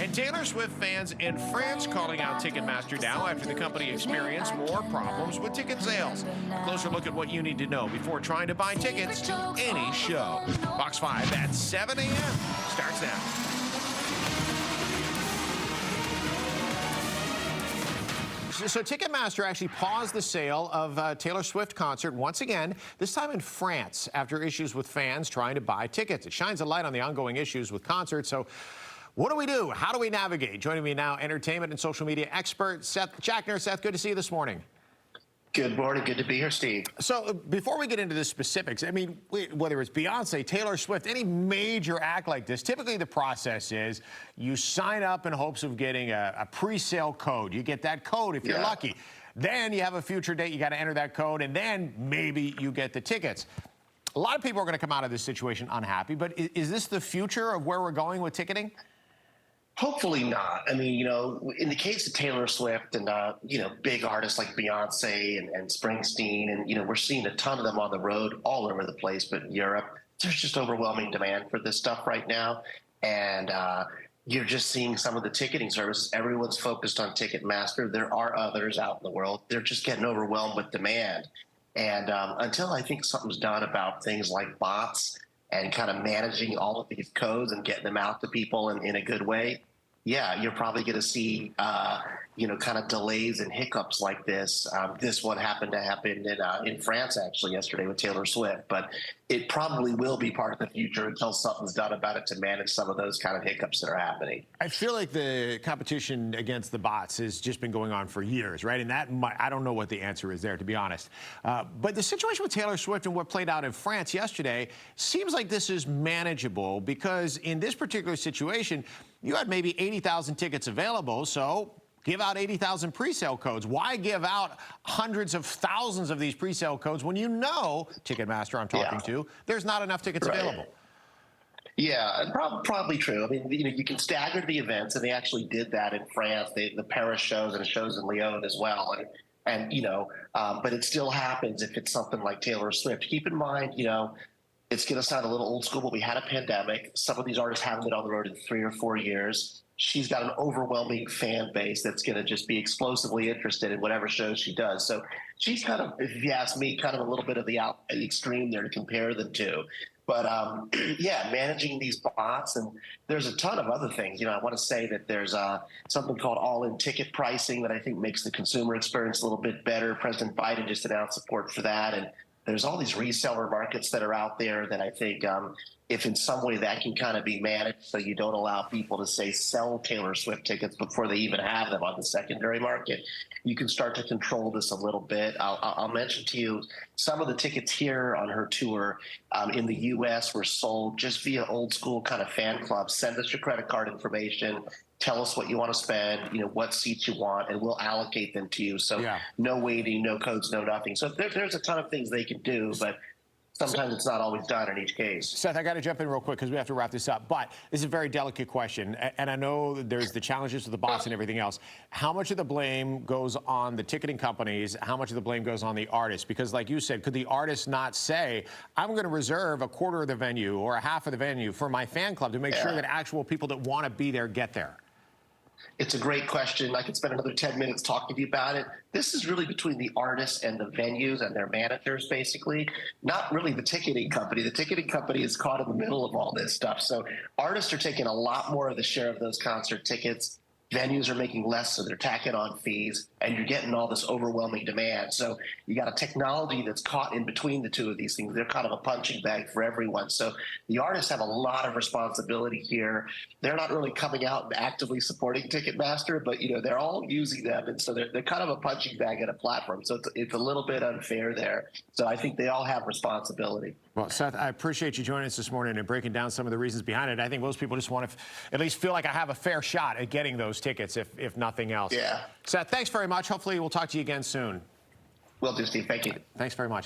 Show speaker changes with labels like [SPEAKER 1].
[SPEAKER 1] And Taylor Swift fans in France calling out Ticketmaster now after the company experienced more problems with ticket sales. A closer look at what you need to know before trying to buy tickets to any show. Fox 5 at 7 a.m. starts now. So Ticketmaster actually paused the sale of a Taylor Swift concert once again, this time in France, after issues with fans trying to buy tickets. It shines a light on the ongoing issues with concerts. So what do we do? How do we navigate? Joining me now, entertainment and social media expert Seth Jackner. Seth, good to see you this morning.
[SPEAKER 2] Good morning. Good to be here, Steve.
[SPEAKER 1] So before we get into the specifics, I mean, whether it's Beyonce, Taylor Swift, any major act like this, typically the process is you sign up in hopes of getting a pre-sale code. You get that code if you're lucky. Then you have a future date. You got to enter that code, and then maybe you get the tickets. A lot of people are going to come out of this situation unhappy, but is this the future of where we're going with ticketing?
[SPEAKER 2] Hopefully not. I mean, in the case of Taylor Swift and, big artists like Beyonce and Springsteen, and, we're seeing a ton of them on the road all over the place, but in Europe, there's just overwhelming demand for this stuff right now. And you're just seeing some of the ticketing services. Everyone's focused on Ticketmaster. There are others out in the world. They're just getting overwhelmed with demand. And until I think something's done about things like bots and kind of managing all of these codes and getting them out to people in a good way, yeah, you're probably going to see, kind of delays and hiccups like this. This one happened to happen in France, actually, yesterday with Taylor Swift. But it probably will be part of the future until something's done about it to manage some of those kind of hiccups that are happening.
[SPEAKER 1] I feel like the competition against the bots has just been going on for years, right? And I don't know what the answer is there, to be honest. But the situation with Taylor Swift and what played out in France yesterday seems like this is manageable because in this particular situation, you had maybe 80,000 tickets available, so give out 80,000 pre-sale codes. Why give out hundreds of thousands of these pre-sale codes when you know, Ticketmaster I'm talking to, there's not enough tickets available?
[SPEAKER 2] Yeah, probably true. I mean, you can stagger the events, and they actually did that in France. The Paris shows and shows in Lyon as well. But it still happens if it's something like Taylor Swift. Keep in mind, it's going to sound a little old school, but we had a pandemic. Some of these artists haven't been on the road in 3 or 4 years. She's got an overwhelming fan base that's going to just be explosively interested in whatever shows she does. So she's kind of, if you ask me, kind of a little bit of the extreme there to compare them to. But yeah, managing these bots, and there's a ton of other things. I want to say that there's something called all-in ticket pricing that I think makes the consumer experience a little bit better. President Biden just announced support for that, and there's all these reseller markets that are out there that I think if in some way that can kind of be managed so you don't allow people to, say, sell Taylor Swift tickets before they even have them on the secondary market, you can start to control this a little bit. I'll mention to you some of the tickets here on her tour in the U.S. were sold just via old school kind of fan clubs. Send us your credit card information. Tell us what you want to spend, what seats you want, and we'll allocate them to you. So no waiting, no codes, no nothing. So there's a ton of things they can do, but sometimes it's not always done in each case.
[SPEAKER 1] Seth, I got to jump in real quick because we have to wrap this up. But this is a very delicate question, and I know there's the challenges with the bots and everything else. How much of the blame goes on the ticketing companies? How much of the blame goes on the artists? Because like you said, could the artist not say, I'm going to reserve a quarter of the venue or a half of the venue for my fan club to make sure that actual people that want to be there get there?
[SPEAKER 2] It's a great question. I could spend another 10 minutes talking to you about it. This is really between the artists and the venues and their managers, basically, not really the ticketing company. The ticketing company is caught in the middle of all this stuff. So artists are taking a lot more of the share of those concert tickets. Venues are making less, so they're tacking on fees, and you're getting all this overwhelming demand. So you got a technology that's caught in between the two of these things. They're kind of a punching bag for everyone. So the artists have a lot of responsibility here. They're not really coming out and actively supporting Ticketmaster, but they're all using them, and so they're kind of a punching bag at a platform. So it's a little bit unfair there. So I think they all have responsibility.
[SPEAKER 1] Well, Seth, I appreciate you joining us this morning and breaking down some of the reasons behind it. I think most people just want to at least feel like I have a fair shot at getting those tickets, if nothing else.
[SPEAKER 2] Yeah.
[SPEAKER 1] Seth, thanks very much. Hopefully we'll talk to you again soon.
[SPEAKER 2] Will do, Steve. Thank you.
[SPEAKER 1] Thanks very much.